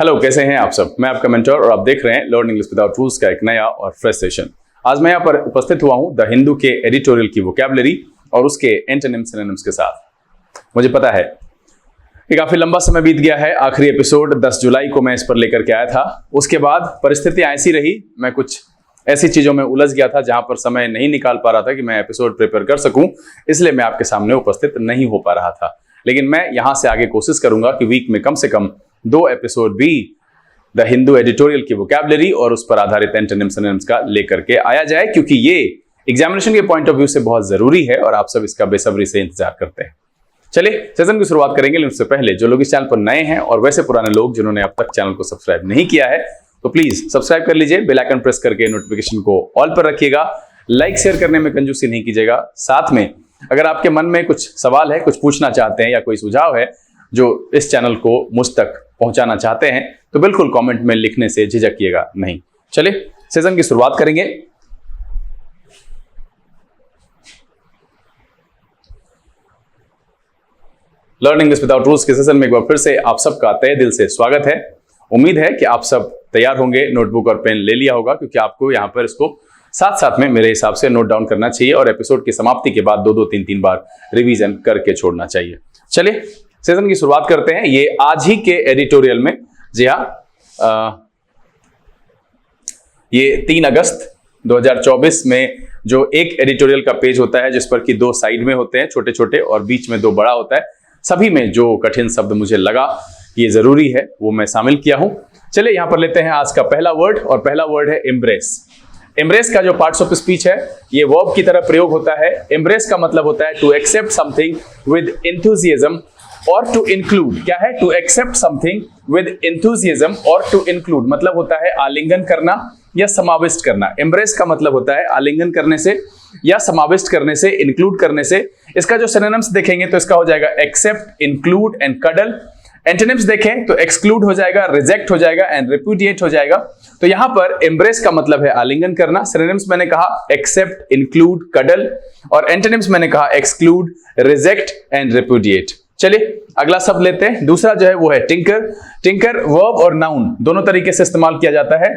Hello, कैसे हैं आप सब। मैं आपका मेंटर और आप देख रहे हैं लर्न इंग्लिश विदाउट रूल्स का एक नया और फ्रेश सेशन। आज मैं यहाँ पर उपस्थित हुआ हूँ द हिंदू के एडिटोरियल की वोकैबुलरी और उसके एंटोनिम्स सिनोनिम्स के साथ। मुझे पता है कि काफी लंबा समय बीत गया है। आखिरी एपिसोड 10 जुलाई को मैं इस पर लेकर के आया था। उसके बाद परिस्थितियां ऐसी रही, मैं कुछ ऐसी चीजों में उलझ गया था जहां पर समय नहीं निकाल पा रहा था कि मैं एपिसोड प्रिपेयर कर सकूं, इसलिए मैं आपके सामने उपस्थित नहीं हो पा रहा था। लेकिन मैं यहां से आगे कोशिश करूंगा कि वीक में कम से कम 2 एपिसोड भी द हिंदू एडिटोरियल की वोकैबुलरी और उस पर आधारित एंटोनिम्स सिनोनिम्स का लेकर के आया जाए, क्योंकि ये एग्जामिनेशन के पॉइंट ऑफ व्यू से बहुत जरूरी है और आप सब इसका बेसब्री से इंतजार करते हैं। चलिए सेशन की शुरुआत करेंगे, लेकिन उससे पहले जो लोग इस चैनल पर नए हैं और वैसे पुराने लोग जिन्होंने अब तक चैनल को सब्सक्राइब नहीं किया है तो प्लीज सब्सक्राइब कर लीजिए, बेल आइकन प्रेस करके नोटिफिकेशन को ऑल पर रखिएगा, लाइक शेयर करने में कंजूसी नहीं कीजिएगा। साथ में अगर आपके मन में कुछ सवाल है, कुछ पूछना चाहते हैं या कोई सुझाव है जो इस चैनल को मुझ तक पहुंचाना चाहते हैं तो बिल्कुल कमेंट में लिखने से झिझकिएगा नहीं। चलिए सेशन की शुरुआत करेंगे। लर्न इंग्लिश विदाउट रूल्स के सेशन में एक बार फिर से आप सबका तहे दिल से स्वागत है। उम्मीद है कि आप सब तैयार होंगे, नोटबुक और पेन ले लिया होगा, क्योंकि आपको यहाँ पर इसको साथ साथ में मेरे हिसाब से नोट डाउन करना चाहिए और एपिसोड की समाप्ति के बाद 2-2, 3-3 बार रिवीजन करके छोड़ना चाहिए। चलिए सेशन की शुरुआत करते हैं। ये आज ही के एडिटोरियल में, जी हाँ, ये 3 अगस्त 2024 में जो एक एडिटोरियल का पेज होता है जिस पर कि 2 साइड में होते हैं छोटे छोटे और बीच में 2 बड़ा होता है, सभी में जो कठिन शब्द मुझे लगा ये जरूरी है वो मैं शामिल किया हूं। चलिए यहां पर लेते हैं आज का पहला वर्ड, और पहला वर्ड है एम्ब्रेस। एम्ब्रेस का जो पार्ट्स ऑफ स्पीच है ये वर्ब की तरह प्रयोग होता है। एम्ब्रेस का मतलब होता है to accept something with enthusiasm और टू इंक्लूड। क्या है? To accept something with enthusiasm और टू इंक्लूड मतलब होता है आलिंगन करना या समाविष्ट करना। एम्ब्रेस का मतलब होता है आलिंगन करने से या समाविष्ट करने से, इंक्लूड करने से। इसका जो सिनोनिम्स देखेंगे तो इसका हो जाएगा accept, include and cuddle. Antonyms देखें तो एक्सक्लूड हो जाएगा, रिजेक्ट हो जाएगा एंड रिपुडिएट हो जाएगा। तो यहां पर एम्ब्रेस का मतलब है आलिंगन करना। सिनोनिम्स मैंने कहा एक्सेप्ट, इंक्लूड, कडल, और एंटोनिम्स मैंने कहा एक्सक्लूड, रिजेक्ट एंड रिपुडिएट। चलिए अगला शब्द लेते हैं। दूसरा जो है वो है टिंकर। टिंकर वर्ब और नाउन दोनों तरीके से इस्तेमाल किया जाता है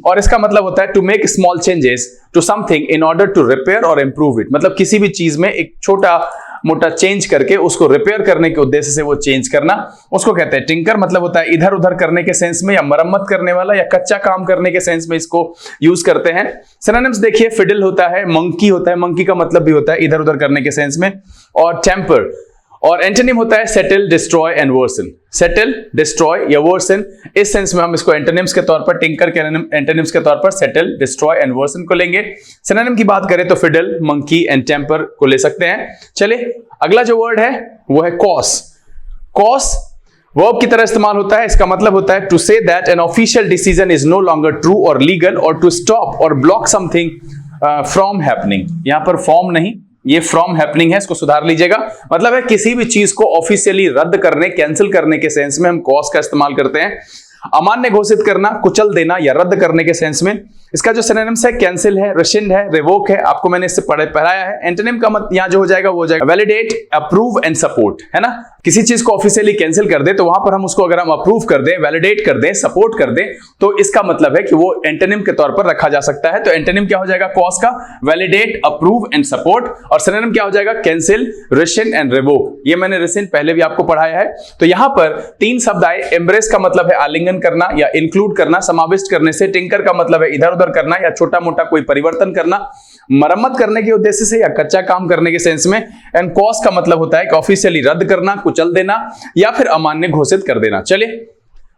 और इसका मतलब होता है to make small changes to something in order to repair और इंप्रूव इट। मतलब किसी भी चीज में एक छोटा मोटा चेंज करके उसको रिपेयर करने के उद्देश्य से वो चेंज करना, उसको कहते हैं टिंकर। मतलब होता है इधर उधर करने के सेंस में, या मरम्मत करने वाला या कच्चा काम करने के सेंस में इसको यूज करते हैं। सिनोनिम्स देखिए, फिडल होता है, मंकी होता है, मंकी का मतलब भी होता है इधर उधर करने के सेंस में, और टेम्पर। और एंटोनिम होता है settle, destroy and worsen. Settle, destroy या वर्सन, इस सेंस में हम इसको एंटोनिम्स के तौर पर, टिंकर के एंटोनिम्स के तौर पर सेटल, डिस्ट्रॉय एंड वर्सन को लेंगे। सिनोनिम की बात करें तो फिडल, मंकी एंड टेम्पर को ले सकते हैं। चलिए अगला जो वर्ड है वो है कॉस। कॉस वर्ब की तरह इस्तेमाल होता है। इसका मतलब होता है to say that an official decision is no longer true और लीगल, और टू स्टॉप और ब्लॉक समथिंग फ्रॉम हैपनिंग। यहां पर फ्रॉम नहीं, ये फ्रॉम हैपनिंग है, इसको सुधार लीजिएगा। मतलब है किसी भी चीज को ऑफिशियली रद्द करने, कैंसिल करने के सेंस में हम कॉज का इस्तेमाल करते हैं। अमान्य घोषित करना, कुचल देना या रद्द करने के सेंस में इसका जो सिनोनिम्स है कैंसिल है, रिशिंड है, रिवोक है, आपको मैंने इससे पढ़ाया है। एंटोनिम का मत यहां जो हो जाएगा वो हो जाएगा वैलिडेट, अप्रूव एंड सपोर्ट, है ना। किसी चीज को ऑफिशियली कैंसिल कर दे तो वहां पर हम उसको अगर हम अप्रूव कर दें, वैलिडेट कर दें, सपोर्ट कर दें तो इसका मतलब है कि वो एंटोनिम के तौर पर रखा जा सकता है। तो एंटोनिम क्या हो जाएगा कॉज का? Validate, approve and support. और सिनोनिम क्या हो जाएगा? Cancel, rescind and revoke. ये मैंने रिशिंड पहले भी आपको पढ़ाया है। तो यहां पर 3 शब्द आए। एम्ब्रेस का मतलब है आलिंगन करना या इंक्लूड करना, समाविष्ट करने से। टिंकर का मतलब है इधर उधर करना या छोटा मोटा कोई परिवर्तन करना, मरम्मत करने के उद्देश्य से या कच्चा काम करने के सेंस में। एंड कॉज का मतलब होता है कि ऑफिशियली रद्द करना, कुचल देना या फिर अमान्य घोषित कर देना। चलिए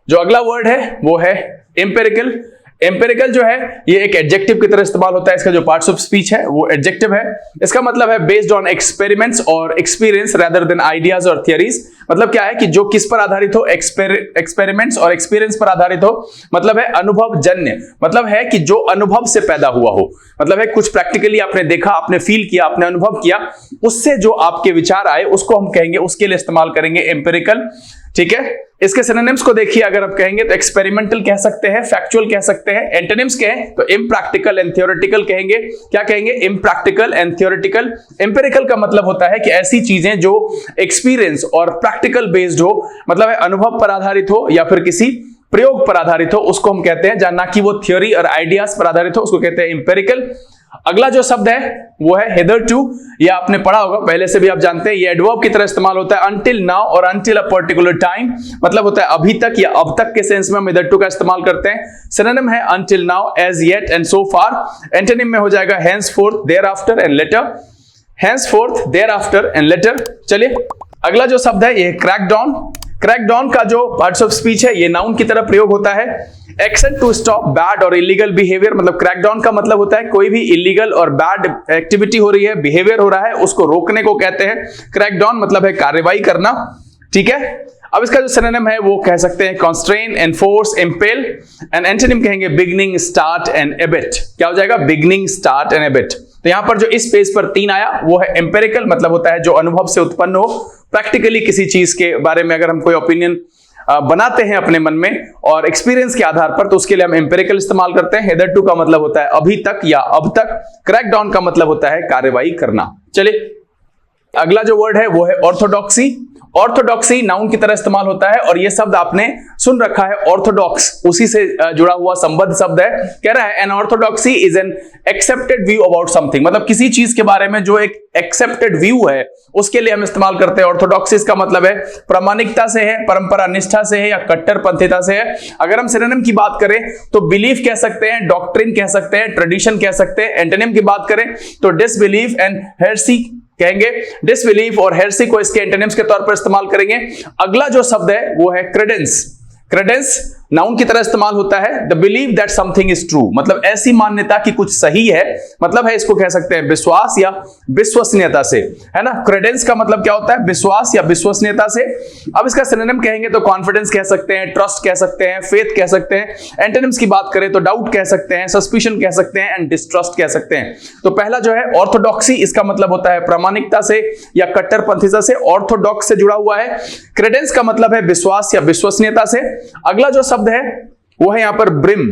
जो अगला वर्ड है वो है एम्पेरिकल। एम्पेरिकल जो है ये एक एडजेक्टिव की तरह इस्तेमाल होता है। इसका जो पार्ट्स ऑफ स्पीच है वो एडजेक्टिव है। इसका मतलब है बेस्ड ऑन एक्सपेरिमेंट्स और एक्सपीरियंस रादर देन आइडियाज और थियरीज। मतलब क्या है कि जो किस पर आधारित हो? एक्सपेरिमेंट्स और एक्सपीरियंस पर आधारित हो। मतलब है अनुभव जन्य, मतलब है कि जो अनुभव से पैदा हुआ हो। मतलब है कुछ प्रैक्टिकली आपने देखा, आपने फील किया, आपने अनुभव किया, उससे जो आपके विचार आए उसको हम कहेंगे, उसके लिए इस्तेमाल करेंगे एम्पेरिकल। ठीक है, इसके सिनोनिम्स को देखिए। अगर आप कहेंगे तो एक्सपेरिमेंटल कह सकते हैं, फैक्चुअल कह सकते हैं। एंटोनिम्स कहें तो इम्प्रैक्टिकल एंड थ्योरेटिकल कहेंगे। क्या कहेंगे? Impractical and theoretical. एम्पिरिकल का मतलब होता है कि ऐसी चीजें जो एक्सपीरियंस और प्रैक्टिकल बेस्ड हो, मतलब है अनुभव पर आधारित हो या फिर किसी प्रयोग पर आधारित हो उसको हम कहते हैं, ना कि वो थ्योरी और आइडियाज पर आधारित हो उसको कहते हैं एम्पिरिकल। अगला जो शब्द है वो है हिदरटू। ये आपने पढ़ा होगा पहले से भी, आप जानते हैं ये एडवर्ब की तरह इस्तेमाल होता है। अंटिल नाउ और अंटिल अ पर्टिकुलर टाइम मतलब होता है अभी तक या अब तक के सेंस में हम हिदरटू का इस्तेमाल करते हैं। सिनोनिम है until now, as yet and so far. Antonym में हो जाएगा henceforth, thereafter and later। henceforth, thereafter and later। चलिए अगला जो शब्द है ये क्रैकडाउन। क्रैकडाउन का जो पार्ट्स ऑफ स्पीच है ये नाउन की तरह प्रयोग होता है। एक्शन टू स्टॉप बैड और इलीगल बिहेवियर मतलब क्रैकडाउन का मतलब होता है कोई भी इलीगल और बैड एक्टिविटी हो रही है, बिहेवियर हो रहा है, उसको रोकने को कहते हैं क्रैकडाउन मतलब है कार्रवाई करना। ठीक है, अब इसका जो सिनोनिम है वो कह सकते हैं constrain, enforce, impel. And antonym कहेंगे बिगनिंग, स्टार्ट एंड एबिट। क्या हो जाएगा? Beginning, start and abet. तो यहां पर जो इस पेज पर 3 आया वो है एम्पेरिकल मतलब होता है जो अनुभव से उत्पन्न हो, प्रैक्टिकली किसी चीज के बारे में अगर हम कोई ओपिनियन बनाते हैं अपने मन में और एक्सपीरियंस के आधार पर तो उसके लिए हम एम्पेरिकल इस्तेमाल करते हैं। हिदरटू का मतलब होता है अभी तक या अब तक। क्रैकडाउन का मतलब होता है कार्रवाई करना। चलिए अगला जो वर्ड है वो है ऑर्थोडॉक्सी। ऑर्थोडॉक्सी नाउन की तरह इस्तेमाल होता है और यह शब्द आपने सुन रखा है ऑर्थोडॉक्स, उसी से जुड़ा हुआ संबद्ध शब्द है। कह रहा है an orthodoxy is an accepted view about something मतलब किसी चीज के बारे में जो एक एक्सेप्टेड व्यू है उसके लिए हम इस्तेमाल करते हैं ऑर्थोडॉक्सी। इसका मतलब है प्रामाणिकता से है, परंपरा निष्ठा से है या कट्टरपंथीता से है। अगर हम सिनोनिम की बात करें तो बिलीफ कह सकते हैं, डॉक्ट्रिन कह सकते हैं, ट्रेडिशन कह सकते हैं। एंटोनिम की बात करें तो डिसबिलीफ एंड हेरेसी कहेंगे। डिसबिलीफ और हेरेसी को इसके एंटोनिम्स के तौर पर इस्तेमाल करेंगे। अगला जो शब्द है वो है क्रेडेंस। क्रेडेंस नाउन की तरह इस्तेमाल होता है the believe that something is true मतलब ऐसी मान्यता कि कुछ सही है, मतलब है इसको कह सकते हैं विश्वास या विश्वसनीयता से, है ना। क्रेडेंस का मतलब क्या होता है? विश्वास या विश्वसनीयता से। अब इसका सिनोनिम कहेंगे तो कॉन्फिडेंस कह सकते हैं, ट्रस्ट कह सकते हैं, फेथ कह सकते हैं। एंटोनिम्स की बात करें तो डाउट कह सकते हैं, सस्पिशन कह सकते हैं एंड डिस्ट्रस्ट कह सकते हैं। तो पहला जो है ऑर्थोडॉक्सी, इसका मतलब होता है प्रामाणिकता से या कट्टरपंथीता से, ऑर्थोडॉक्स से जुड़ा हुआ है। क्रेडेंस का मतलब है विश्वास या विश्वसनीयता से। अगला जो शब्द है वो है यहां पर ब्रिम।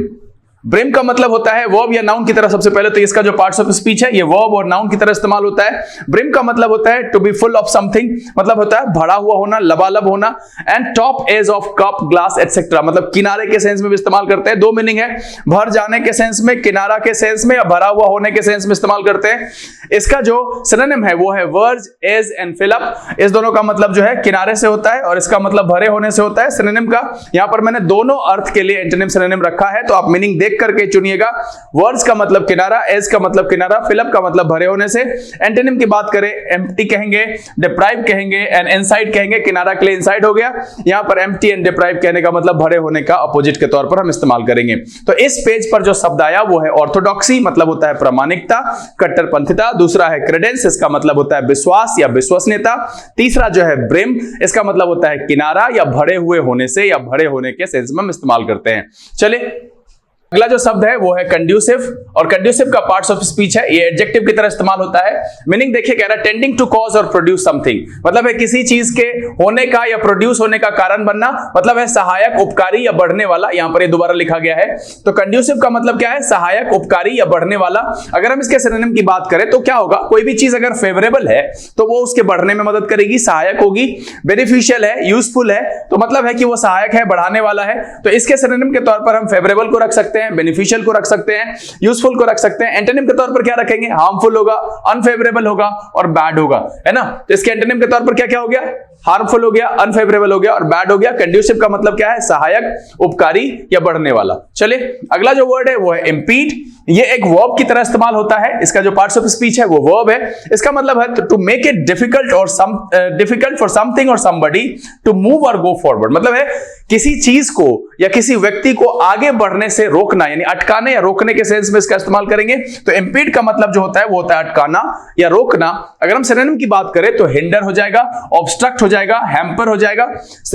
ब्रिम का मतलब होता है वर्ब या नाउन की तरह। सबसे पहले तो इसका जो पार्ट्स ऑफ स्पीच है ये वर्ब और नाउन की तरह इस्तेमाल होता है। ब्रिम का मतलब होता है to be full of something मतलब होता है भरा हुआ होना, लबालब होना। And top edge of cup, glass etcetera मतलब किनारे के सेंस में भी इस्तेमाल करते हैं। 2 मीनिंग है, भर जाने के सेंस में, किनारा के सेंस में या भरा हुआ होने के सेंस में इस्तेमाल करते हैं। इसका जो सिनोनिम है वो है verge, edge and fill up. इस दोनों का मतलब जो है किनारे से होता है और इसका मतलब भरे होने से होता है। सिनोनिम का यहां पर मैंने दोनों अर्थ के लिए एंटोनिम सिनोनिम रखा है तो आप मीनिंग देख करके चुनिएगा। वर्ड्स का मतलब किनारा, एज का मतलब किनारा, फिल अप का मतलब भरे होने से। एंटोनिम की बात करें एम्प्टी कहेंगे, डिप्राइव कहेंगे एंड इनसाइड कहेंगे। किनारा के लिए इनसाइड हो गया। यहां पर एम्प्टी एंड डिप्राइव कहने का मतलब भरे होने का अपोजिट के तौर पर हम इस्तेमाल करेंगे। तो इस पेज पर जो शब्द आया वो है ऑर्थोडॉक्सी मतलब होता है प्रामाणिकता, कट्टरपंथीता। दूसरा है क्रेडेंस, इसका मतलब होता है विश्वास या विश्वसनीयता। तीसरा जो है ब्रिम, इसका मतलब होता है किनारा या भरे हुए होने से या भरे होने के सेंस में हम इस्तेमाल करते हैं। चलिए अगला जो शब्द है वो है कंड्यूसिव और कंड्यूसिव का पार्ट्स ऑफ स्पीच है। ये एडजेक्टिव की तरह इस्तेमाल होता है। मीनिंग देखिए कह रहा है टेंडिंग टू कॉज और प्रोड्यूस समथिंग मतलब है किसी चीज के होने का या प्रोड्यूस होने का कारण बनना, मतलब है सहायक, उपकारी या बढ़ने वाला। यहां पर ये दोबारा लिखा गया है। तो कंड्यूसिव का मतलब क्या है? सहायक, उपकारी या बढ़ने वाला। अगर हम इसके सिनोनिम की बात करें तो क्या होगा? कोई भी चीज अगर फेवरेबल है तो वो उसके बढ़ने में मदद करेगी, सहायक होगी। बेनिफिशियल है, यूजफुल है तो मतलब है कि वो सहायक है, बढ़ाने वाला है। तो इसके सिनोनिम के तौर पर हम फेवरेबल को रख सकते हैं, बेनिफिशियल को रख सकते हैं, यूजफुल को रख सकते हैं। एंटोनिम के तौर पर क्या रखेंगे? हार्मफुल होगा, अनफेवरेबल होगा और बैड होगा, है ना। तो इसके एंटोनिम के तौर पर क्या क्या हो गया? हार्मफुल हो गया, अनफेवरेबल हो गया और बैड हो गया। कंड्यूसिव का मतलब क्या है? सहायक, उपकारी या बढ़ने वाला। चलिए अगला जो वर्ड है वो है इंपीड। ये एक वर्ब की तरह इस्तेमाल होता है। इसका जो पार्ट्स ऑफ स्पीच है वो वर्ब है। इसका मतलब है टू मेक इट डिफिकल्ट और डिफिकल्ट फॉर समथिंग और समबडी टू मूव और गो फॉरवर्ड मतलब है किसी चीज को या किसी व्यक्ति को आगे बढ़ने से रोकना, यानी अटकाने या रोकने के सेंस में इसका इस्तेमाल करेंगे। तो इंपीड का मतलब जो होता है वो होता है अटकाना या रोकना। अगर हम सिनोनिम की बात करें तो हिंडर हो जाएगा, ऑब्स्ट्रक्ट हो जाएगा, हैम्पर हो जाएगा।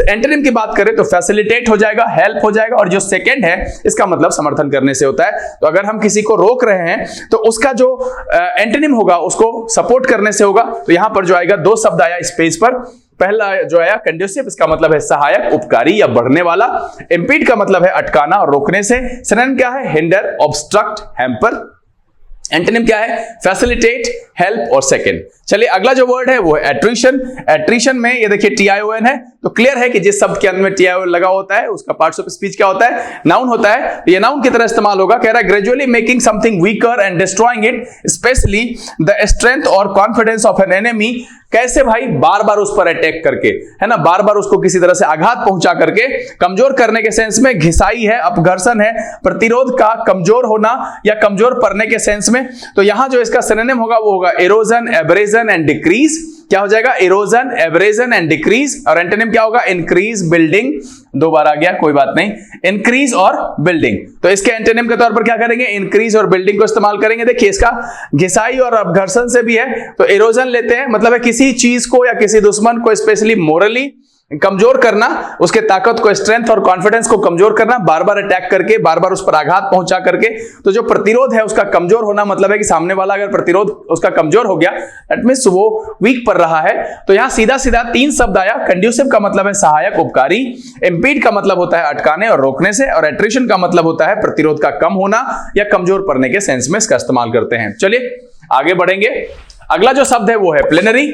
एंटोनिम की बात करें तो फैसिलिटेट हो जाएगा, हेल्प हो जाएगा और जो सेकंड है इसका मतलब समर्थन करने से होता है। तो अगर हम किसी को रोक रहे हैं तो उसका जो एंटोनिम होगा उसको सपोर्ट करने से होगा। तो यहां पर जो आएगा 2 शब्द आया इस पेज पर। पहला जो आया कंड्यूसिव, इसका मतलब है सहायक, उपकारी या बढ़ने वाला। इंपीड का मतलब है अटकाना और रोकने से। सिनोनिम क्या है? Hinder, obstruct, hamper. एंटोनिम क्या है? फैसिलिटेट, हेल्प और सेकंड। चलिए अगला जो वर्ड है वो है एट्रिशन। एट्रिशन में ये देखिए TION है, तो क्लियर है कि जिस शब्द के अंत में TION लगा होता है उसका पार्ट्स ऑफ स्पीच क्या होता है, नाउन होता है। तो ये नाउन की तरह इस्तेमाल होगा। कह रहा है gradually making something weaker and destroying it, specially the strength और कॉन्फिडेंस ऑफ एन एनिमी। कैसे भाई, बार बार उस पर अटैक करके, है ना, बार बार उसको किसी तरह से आघात पहुंचा करके, कमजोर करने के सेंस में, घिसाई है, अपघर्षण है, प्रतिरोध का कमजोर होना या कमजोर पड़ने के सेंस में। तो यहां जो इसका सिनोनिम होगा वो होगा इरोजन, एब्रेजन एंड डिक्रीज। क्या हो जाएगा, इरोजन, एब्रेजन एंड डिक्रीज। और एंटोनिम क्या होगा, इंक्रीज, बिल्डिंग। दो बार आ गया, कोई बात नहीं, इंक्रीज और बिल्डिंग। तो इसके एंटोनिम के तौर पर क्या करेंगे, इंक्रीज और बिल्डिंग को इस्तेमाल करेंगे। देखिए इसका घिसाई और अपघर्षण से भी है, तो इरोजन लेते हैं, मतलब है किसी चीज को या किसी दुश्मन को स्पेशली मोरली कमजोर करना, उसके ताकत को, स्ट्रेंथ और कॉन्फिडेंस को कमजोर करना, बार बार अटैक करके, बार बार उस पर आघात पहुंचा करके। तो जो प्रतिरोध है उसका कमजोर होना, मतलब है कि सामने वाला अगर प्रतिरोध उसका कमजोर हो गया, दैट मींस वो वीक पड़ रहा है। तो यहां सीधा सीधा 3 शब्द आया। कंड्यूसिव का मतलब है सहायक, उपकारी। इम्पीड का मतलब होता है अटकाने और रोकने से। और एट्रिशन का मतलब होता है प्रतिरोध का कम होना या कमजोर पड़ने के सेंस में इसका इस्तेमाल करते हैं। चलिए आगे बढ़ेंगे। अगला जो शब्द है वो है प्लेनरी।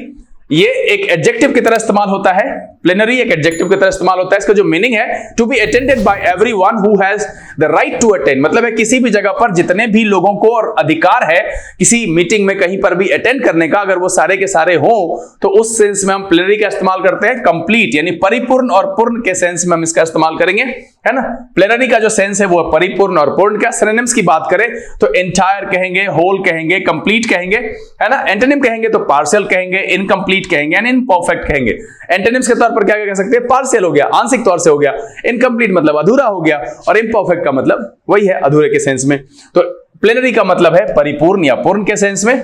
ये एक एडजेक्टिव की तरह इस्तेमाल होता है। प्लेनरी एक एडजेक्टिव की तरह इस्तेमाल होता है। इसका जो मीनिंग है, to be attended by everyone who has the right to attend, मतलब है किसी भी जगह पर जितने भी लोगों को और अधिकार है किसी मीटिंग में कहीं पर भी अटेंड करने का, अगर वो सारे के सारे हो, तो उस सेंस में हम प्लेनरी का इस्तेमाल करते हैं। कंप्लीट यानी परिपूर्ण और पूर्ण के सेंस में हम इसका इस्तेमाल करेंगे, है ना। प्लेनरी का जो सेंस है वो परिपूर्ण और पूर्ण का। सिनोनिम्स की बात करें तो एंटायर कहेंगे, होल कहेंगे, कंप्लीट कहेंगे, है ना। एंटोनिम कहेंगे तो पार्शियल कहेंगे, इनकम्प्लीट कहेंगे, इनपरफेक्ट कहेंगे। एंटोनिम्स के तौर पर क्या कह सकते हैं, पार्शियल हो गया, आंशिक तौर से हो गया, इनकम्प्लीट मतलब अधूरा हो गया, और इनपरफेक्ट का मतलब वही है अधूरे के सेंस में। तो प्लेनरी का मतलब है परिपूर्ण या पूर्ण के सेंस में।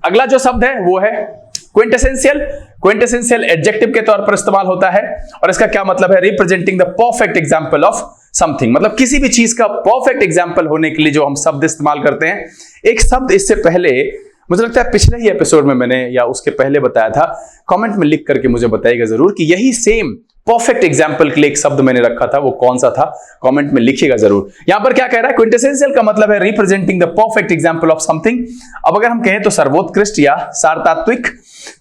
अगला जो शब्द है वो है क्विंटेसेंशियल। क्विंटेसेंशियल एडजेक्टिव के तौर पर इस्तेमाल होता है, और इसका क्या मतलब है, representing the perfect example of something, मतलब किसी भी चीज का परफेक्ट एग्जांपल होने के लिए जो हम शब्द इस्तेमाल करते हैं। एक शब्द इससे पहले मुझे लगता है पिछले ही एपिसोड में मैंने या उसके पहले बताया था, कमेंट में लिख करके मुझे बताइएगा जरूर कि यही सेम परफेक्ट एग्जांपल के लिए एक शब्द मैंने रखा था, वो कौन सा था, कमेंट में लिखिएगा जरूर। यहां पर क्या कह रहा है, क्विंटेसेंशियल का मतलब है representing the perfect example of something. अब अगर हम कहें तो सर्वोत्कृष्ट या सार्वतात्विक।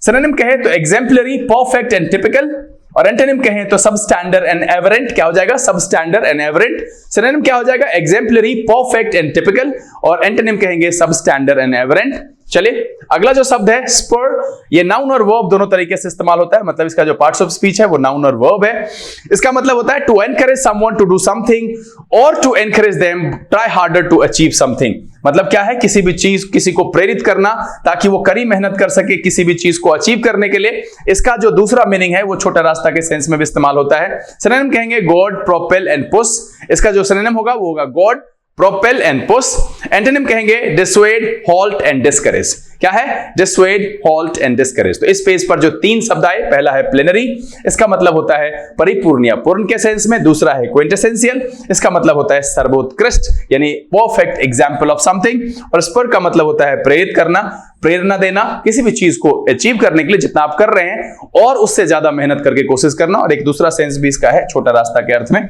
सिनोनिम कहें तो एग्जाम्पलरी, परफेक्ट एंड टिपिकल। और एंटोनिम कहें तो सबस्टैंडर्ड एंड एवरेंट। क्या हो जाएगा, सबस्टैंडर्ड एंड एवरेंट। सिनोनिम क्या हो जाएगा, एग्जाम्पलरी, परफेक्ट एंड टिपिकल। और एंटोनिम कहेंगे सबस्टैंडर्ड एंड एवरेंट। चलिए अगला जो शब्द है स्पर, ये नाउन और वर्ब दोनों तरीके से इस्तेमाल होता है, मतलब इसका जो पार्ट्स ऑफ स्पीच है वो नाउन और वर्ब है। इसका मतलब होता है to encourage someone to do something और to encourage them try harder to achieve something. मतलब क्या है, किसी भी चीज, किसी को प्रेरित करना ताकि वो कड़ी मेहनत कर सके किसी भी चीज को अचीव करने के लिए। इसका जो दूसरा मीनिंग है वो छोटा रास्ता के सेंस में भी इस्तेमाल होता है। सिनोनिम कहेंगे गॉड, प्रोपेल एंड पुश। इसका जो सिनोनिम होगा वो होगा God, propel and push. Antonym कहेंगे डिसवेड, हॉल्ट एंड डिस्करेज। क्या है, डिसवेड, हॉल्ट एंड डिस्करेज। तो इस पेज पर जो 3 शब्द आए, पहला है प्लेनरी, इसका मतलब होता है परिपूर्ण या पूर्ण के सेंस में। दूसरा है क्विंटेसेंशियल, इसका मतलब होता है सर्वोत्कृष्ट यानी परफेक्ट एग्जांपल ऑफ समथिंग। और स्पर का मतलब होता है प्रेरित करना, प्रेरणा देना, किसी भी चीज को अचीव करने के लिए जितना आप कर रहे हैं और उससे ज्यादा मेहनत करके कोशिश करना। और एक दूसरा सेंस भी इसका है छोटा रास्ता के अर्थ में,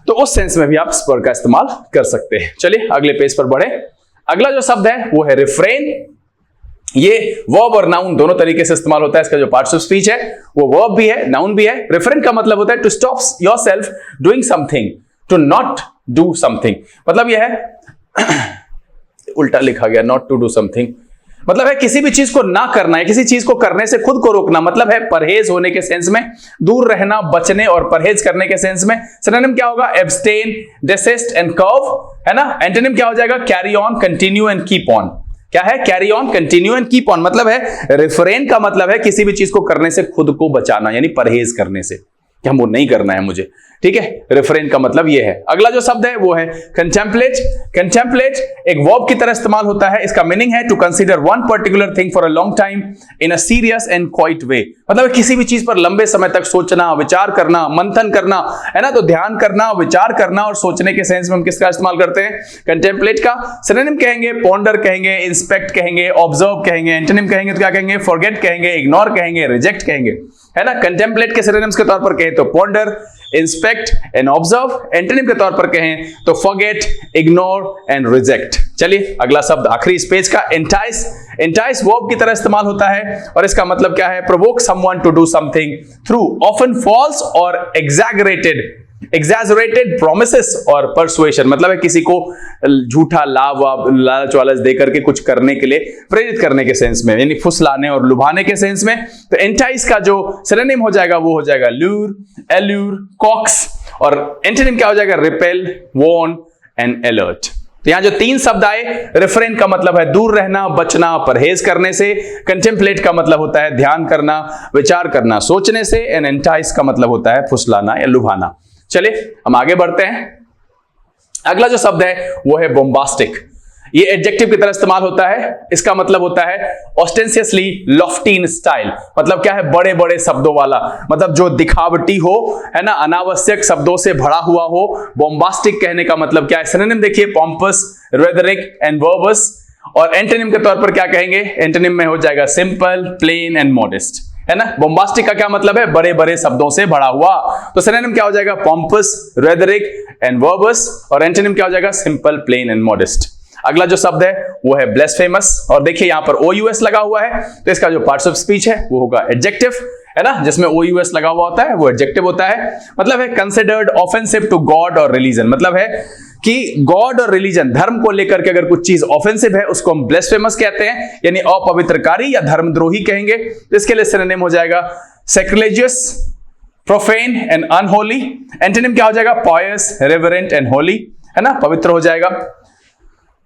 तो उस सेंस में भी आप स्पर का इस्तेमाल कर सकते हैं। चलिए अगले पेज पर बढ़े। अगला जो शब्द है वो है रिफ्रेन। ये वर्ब और नाउन दोनों तरीके से इस्तेमाल होता है। इसका जो पार्ट्स ऑफ स्पीच है वो वर्ब भी है, नाउन भी है। रिफ्रेन का मतलब होता है to stop yourself doing something, to not do something. मतलब यह है उल्टा लिखा गया, नॉट टू डू समथिंग मतलब है किसी भी चीज को ना करना है, किसी चीज को करने से खुद को रोकना, मतलब है परहेज होने के सेंस में, दूर रहना, बचने और परहेज करने के सेंस में। सिनोनिम क्या होगा, एब्सटेन, डेसिस्ट एंड कर्व, है ना। एंटोनिम क्या हो जाएगा, carry on, continue and keep on. क्या है, carry on, continue and keep on. मतलब है रिफ्रेन का मतलब है किसी भी चीज को करने से खुद को बचाना, यानी परहेज करने से कि हम वो नहीं करना है मुझे, ठीक है। रिफ्रेन का मतलब ये है। अगला जो शब्द है वो है कंटेम्पलेट। कंटेम्पलेट एक वर्ब की तरह इस्तेमाल होता है। इसका मीनिंग है to consider one particular thing for a long time in a serious and quiet way. मतलब किसी भी चीज पर लंबे समय तक सोचना, विचार करना, मंथन करना, है ना। तो ध्यान करना, विचार करना और सोचने के सेंस में हम किसका इस्तेमाल करते हैं, कंटेम्पलेट का। सिनोनिम कहेंगे पॉन्डर कहेंगे, इंस्पेक्ट कहेंगे, ऑब्जर्व कहेंगे। एंटोनिम कहेंगे तो क्या कहेंगे, फॉरगेट कहेंगे, इग्नोर कहेंगे, रिजेक्ट कहेंगे, है ना। कंटेम्पलेट के सिनोनिम्स के तौर पर कहें तो ponder, inspect and observe. Antonym के तौर पर कहें तो फॉरगेट, इग्नोर एंड रिजेक्ट। चलिए अगला शब्द आखिरी इस पेज का, एंटाइस। एंटाइस वर्ब की तरह इस्तेमाल होता है और इसका मतलब क्या है? Provoke someone to do something through often false और एग्जैजरेटेड प्रोमिसेस और परसुएशन, मतलब है किसी को झूठा लालच वालच देकर के कुछ करने के लिए प्रेरित करने के सेंस में, यानी फुसलाने और लुभाने के सेंस में। तो एंटाइस का जो सिनोनिम हो जाएगा वो हो जाएगा लूर, एल्यूर, कॉक्स, और एंटोनिम क्या हो जाएगा? Repel, warn and alert. तो यहां जो तीन शब्द आए, रिफ्रेन का मतलब है दूर रहना, बचना, परहेज करने से। कंटेम्पलेट का मतलब होता है ध्यान करना, विचार करना, सोचने से। एंड एंटाइस का मतलब होता है फुसलाना या लुभाना। चलिए हम आगे बढ़ते हैं। अगला जो शब्द है वो है बोम्बास्टिक। ये एडजेक्टिव की तरह इस्तेमाल होता है। इसका मतलब होता है ऑस्टेंशियसली लॉफ्टी इन स्टाइल, मतलब क्या है? बड़े बड़े शब्दों वाला, मतलब जो दिखावटी हो, है ना, अनावश्यक शब्दों से भरा हुआ हो। बोम्बास्टिक कहने का मतलब क्या है? सिनोनिम देखिए, पॉम्पस, रेथरिक एंड वर्बस। और एंटोनिम के तौर पर क्या कहेंगे? एंटोनिम में हो जाएगा सिंपल, प्लेन एंड मॉडेस्ट, है ना। बोम्बास्टिक का क्या मतलब है? बड़े बड़े शब्दों से भरा हुआ। तो सिनोनिम क्या हो जाएगा? पॉम्पस, रेथरिक एंड वर्बस, और एंटोनिम क्या हो जाएगा? Simple, plain and modest. अगला जो शब्द है वो है ब्लेस्फेमस, और देखिए यहां पर OUS लगा हुआ है, तो इसका जो पार्ट्स ऑफ स्पीच है वो होगा एडजेक्टिव, है ना। जिसमें OUS लगा हुआ होता है वो एडजेक्टिव होता है। मतलब है कंसिडर्ड ऑफेंसिव टू गॉड और रिलीजन, मतलब है कि गॉड और रिलीजन, धर्म को लेकर के अगर कुछ चीज ऑफेंसिव है उसको हम ब्लेस्फेमस कहते हैं, यानी अपवित्रकारी या धर्मद्रोही कहेंगे। तो इसके लिए सिनोनिम हो जाएगा सैक्रिलेजियस, प्रोफेन एंड अनहोली। एंटोनिम क्या हो जाएगा? पायस, रेवरेंट एंड होली, है ना, पवित्र हो जाएगा।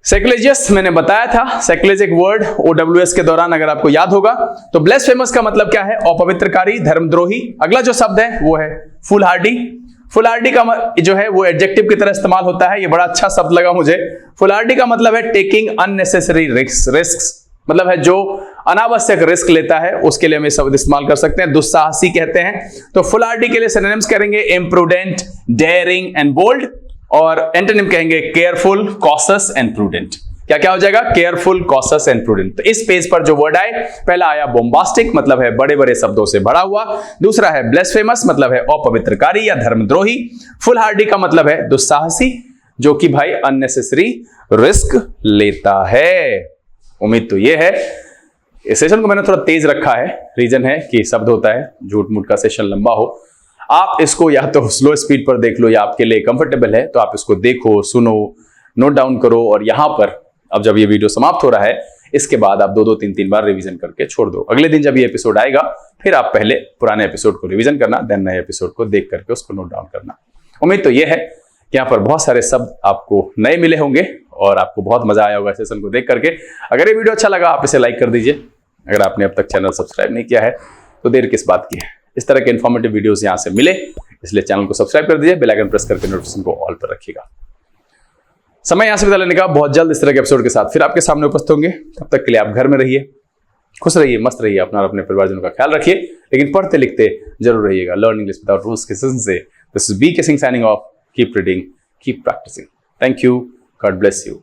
सैक्रिलेजियस मैंने बताया था, सैक्रिलेज वर्ड OWS के दौरान अगर आपको याद होगा। तो ब्लेस्फेमस का मतलब क्या है? अपवित्रकारी, धर्मद्रोही। अगला जो शब्द है वो है फुलहार्डी। फुलहार्डी का जो है वो एडजेक्टिव की तरह इस्तेमाल होता है। ये बड़ा अच्छा शब्द लगा मुझे। फुलहार्डी का मतलब है टेकिंग अननेसेसरी रिस्क, मतलब है जो अनावश्यक रिस्क लेता है, उसके लिए हम ये शब्द इस्तेमाल कर सकते हैं। दुस्साहसी कहते हैं। तो फुलहार्डी के लिए सिनोनिम्स करेंगे इम्प्रूडेंट, डेयरिंग एंड बोल्ड, और एंटोनिम कहेंगे केयरफुल, कॉशस एंड प्रूडेंट। क्या क्या हो जाएगा? Careful, cautious and prudent. तो इस पेज पर जो वर्ड आए, पहला आया बोम्बास्टिक, मतलब है बड़े बड़े शब्दों से भरा हुआ। दूसरा है ब्लेस्फेमस, मतलब है अपवित्रकारी या धर्मद्रोही। फुलहार्डी का मतलब है दुस्साहसी, जो कि भाई अननेसेसरी रिस्क लेता है। उम्मीद तो ये है। इस सेशन को मैंने थोड़ा तेज रखा है, रीजन है कि शब्द होता है, झूठ मूठ का सेशन लंबा हो। आप इसको या तो स्लो स्पीड पर देख लो, या आपके लिए कंफर्टेबल है तो आप इसको देखो, सुनो, नोट डाउन करो, और यहां पर अब जब ये वीडियो समाप्त हो रहा है इसके बाद आप 2-2, 3-3 बार रिवीजन करके छोड़ दो। अगले दिन जब ये एपिसोड आएगा फिर आप पहले पुराने एपिसोड को रिवीजन करना, देन नए एपिसोड को देख करके उसको नोट डाउन करना। उम्मीद तो ये है कि यहाँ पर बहुत सारे शब्द आपको नए मिले होंगे और आपको बहुत मजा आया होगा सेशन को देख करके। अगर ये वीडियो अच्छा लगा आप इसे लाइक कर दीजिए। अगर आपने अब तक चैनल सब्सक्राइब नहीं किया है तो देर किस बात की है। इस तरह के इन्फॉर्मेटिव वीडियोस यहां से मिले, इसलिए चैनल को सब्सक्राइब कर दीजिए, बेल आइकन प्रेस करके नोटिफिकेशन को ऑल पर रखिएगा। समय यहां से विदा लेने का, बहुत जल्द इस तरह के एपिसोड के साथ फिर आपके सामने उपस्थित होंगे। तब तक के लिए आप घर में रहिए, खुश रहिए, मस्त रहिए, अपना और अपने परिवारजनों का ख्याल रखिए, लेकिन पढ़ते लिखते जरूर रहिएगा। लर्न इंग्लिश विदाउट रूल्स के सेशन से this is BK Singh signing off. Keep reading, keep practising. Thank you, God bless you.